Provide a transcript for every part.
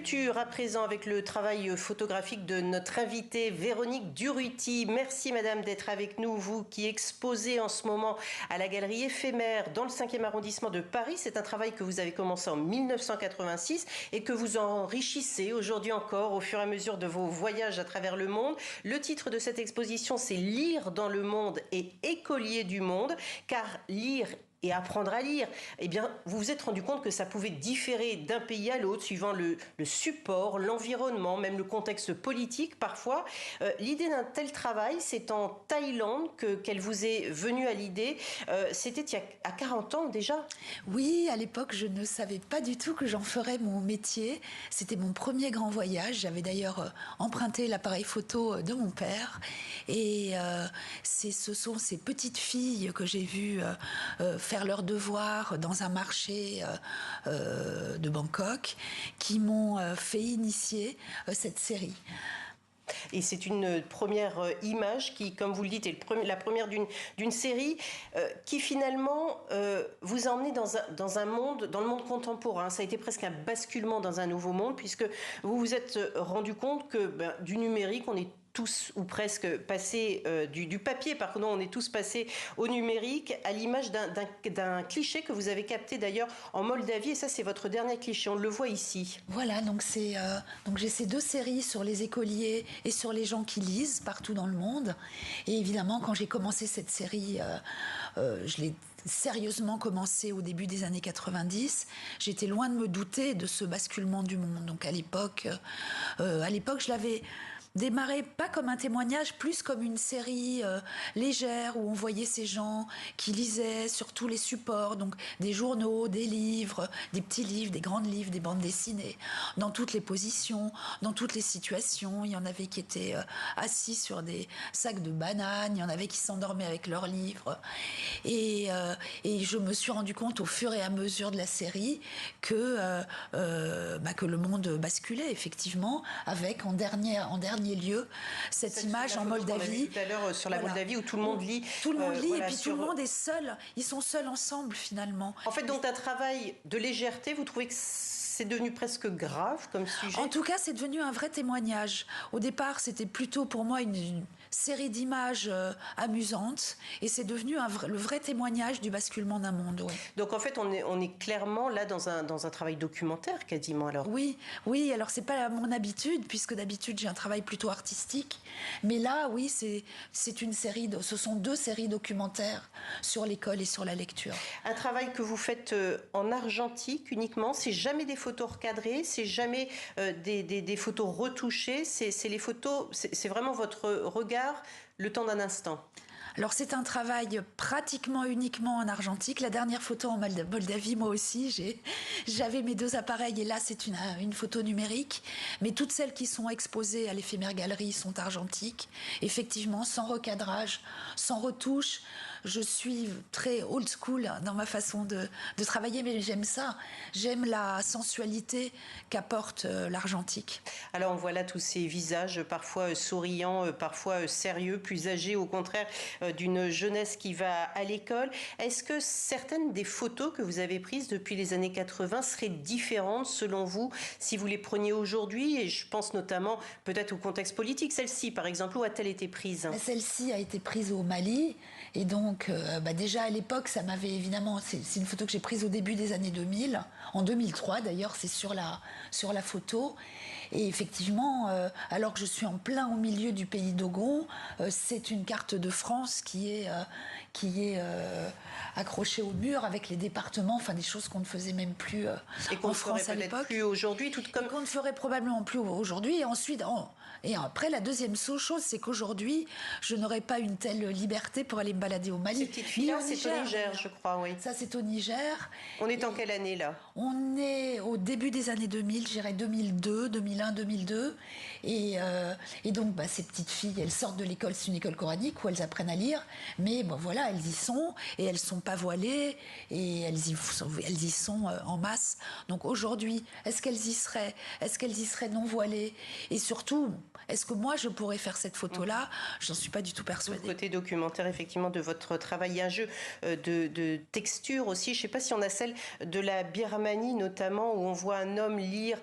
Culture à présent avec le travail photographique de notre invitée Véronique Durruti. Merci madame d'être avec nous, vous qui exposez en ce moment à la Galerie Éphémère dans le 5e arrondissement de Paris. C'est un travail que vous avez commencé en 1986 et que vous enrichissez aujourd'hui encore au fur et à mesure de vos voyages à travers le monde. Le titre de cette exposition, c'est Lire dans le monde et écolier du monde, car lire et apprendre à lire, eh bien, vous vous êtes rendu compte que ça pouvait différer d'un pays à l'autre, suivant le support, l'environnement, même le contexte politique parfois. L'idée d'un tel travail, c'est en Thaïlande qu'elle vous est venue à l'idée. C'était il y a 40 ans déjà. Oui, à l'époque, je ne savais pas du tout que j'en ferais mon métier. C'était mon premier grand voyage. J'avais d'ailleurs emprunté l'appareil photo de mon père. Et ce sont ces petites filles que j'ai vues faire leurs devoirs dans un marché de Bangkok qui m'ont fait initier cette série. Et c'est une première image qui, comme vous le dites, est la première d'une série qui finalement vous a emmené dans un monde, dans le monde contemporain. Ça a été presque un basculement dans un nouveau monde, puisque vous vous êtes rendu compte que du numérique, on est tous ou presque passés du papier, pardon, on est tous passés au numérique, à l'image d'un cliché que vous avez capté d'ailleurs en Moldavie, et ça c'est votre dernier cliché, on le voit ici. Voilà, donc j'ai ces deux séries sur les écoliers et sur les gens qui lisent partout dans le monde. Et évidemment, quand j'ai commencé cette série, je l'ai sérieusement commencé au début des années 90. J'étais loin de me douter de ce basculement du monde. Donc à l'époque, je l'avais démarré pas comme un témoignage, plus comme une série légère où on voyait ces gens qui lisaient sur tous les supports, donc des journaux, des livres, des petits livres, des grands livres, des bandes dessinées, dans toutes les positions, dans toutes les situations. Il y en avait qui étaient assis sur des sacs de bananes, il y en avait qui s'endormaient avec leurs livres. Et je me suis rendu compte au fur et à mesure de la série que le monde basculait effectivement, avec en dernier lieu cette image en Moldavie. Tout à l'heure sur la Moldavie où tout le monde lit. Tout le monde lit et puis tout le monde est seul. Ils sont seuls ensemble finalement. En fait, donc un travail de légèreté, vous trouvez que c'est devenu presque grave comme sujet? En tout cas, c'est devenu un vrai témoignage. Au départ, c'était plutôt pour moi une série d'images amusantes, et c'est devenu le vrai témoignage du basculement d'un monde. Ouais. Donc en fait, on est clairement là dans un travail documentaire quasiment alors. Oui. Alors c'est pas mon habitude, puisque d'habitude j'ai un travail plutôt artistique, mais là, oui, c'est une série. Ce sont deux séries documentaires sur l'école et sur la lecture. Un travail que vous faites en argentique uniquement. C'est jamais des photos recadrées, c'est jamais des photos retouchées. C'est les photos. C'est vraiment votre regard, le temps d'un instant. Alors c'est un travail pratiquement uniquement en argentique. La dernière photo en Moldavie, moi aussi, j'avais mes deux appareils, et là c'est une photo numérique. Mais toutes celles qui sont exposées à l'éphémère galerie sont argentiques. Effectivement, sans recadrage, sans retouche. Je suis très old school dans ma façon de travailler, mais j'aime ça. J'aime la sensualité qu'apporte l'argentique. Alors on voit là tous ces visages parfois souriants, parfois sérieux, plus âgés au contraire d'une jeunesse qui va à l'école. Est-ce que certaines des photos que vous avez prises depuis les années 80 seraient différentes selon vous si vous les preniez aujourd'hui? Et je pense notamment peut-être au contexte politique. Celle-ci par exemple, où a-t-elle été prise? Celle-ci a été prise au Mali, et donc déjà à l'époque ça m'avait évidemment, c'est une photo que j'ai prise au début des années 2000, en 2003 d'ailleurs, c'est sur la photo. Et effectivement, alors que je suis en plein au milieu du pays d'Ogon, c'est une carte de France qui est accrochée au mur avec les départements, enfin des choses qu'on ne faisait même plus et qu'on en France à l'époque. Et qu'on ne ferait peut-être plus aujourd'hui, qu'on ne ferait probablement plus aujourd'hui. Et ensuite, et après, la deuxième chose, c'est qu'aujourd'hui, je n'aurais pas une telle liberté pour aller me balader au Mali. Cette petite fille-là, c'est au Niger, je crois, oui. Ça, c'est au Niger. On est en quelle année, là? On est au début des années 2000, je dirais 2002, 2001, 2002. Et donc, ces petites filles, elles sortent de l'école, c'est une école coranique où elles apprennent à lire. Mais voilà, voilà, elles y sont et elles sont pas voilées et elles y sont en masse. Donc aujourd'hui, est-ce qu'elles y seraient? Est-ce qu'elles y seraient non voilées? Et surtout, est-ce que moi je pourrais faire cette photo-là? J'en suis pas du tout persuadée. Côté documentaire, effectivement, de votre travail, il y a un jeu de texture aussi. Je ne sais pas si on a celle de la Birmanie notamment, où on voit un homme lire.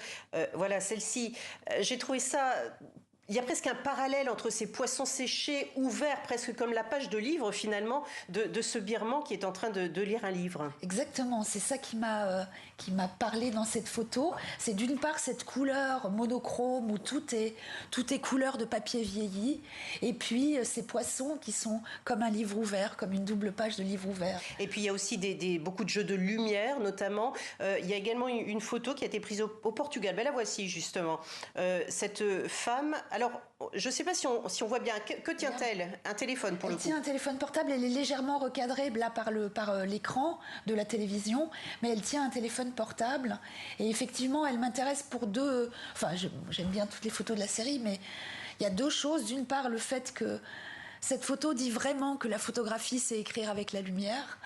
Voilà, celle-ci. J'ai trouvé ça. Il y a presque un parallèle entre ces poissons séchés, ouverts, presque comme la page de livre finalement, de ce Birman qui est en train de lire un livre. Exactement, c'est ça qui m'a parlé dans cette photo. C'est d'une part cette couleur monochrome où tout est couleur de papier vieilli, et puis ces poissons qui sont comme un livre ouvert, comme une double page de livre ouvert. Et puis il y a aussi beaucoup de jeux de lumière notamment. Il y a également une photo qui a été prise au Portugal. Ben, la voici justement. Cette femme... Alors, je ne sais pas si on voit bien. Que tient-elle? Un téléphone pour le coup. Elle tient un téléphone portable. Elle est légèrement recadrée là par l'écran de la télévision, mais elle tient un téléphone portable. Et effectivement, elle m'intéresse pour deux... Enfin, j'aime bien toutes les photos de la série, mais il y a deux choses. D'une part, le fait que cette photo dit vraiment que la photographie, c'est écrire avec la lumière.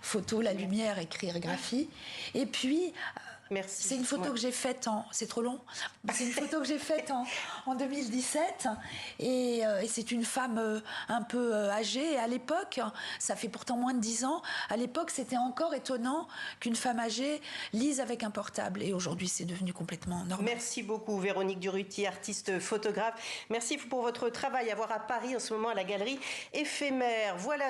Photo, la lumière, écrire, graphie. Et puis... Merci. C'est une photo que j'ai faite c'est trop long. C'est une photo que j'ai faite en 2017 et c'est une femme un peu âgée. Et à l'époque, ça fait pourtant moins de 10 ans, à l'époque c'était encore étonnant qu'une femme âgée lise avec un portable. Et aujourd'hui c'est devenu complètement normal. Merci beaucoup Véronique Durruti, artiste photographe. Merci pour votre travail à voir à Paris en ce moment à la galerie Éphémère. Voilà.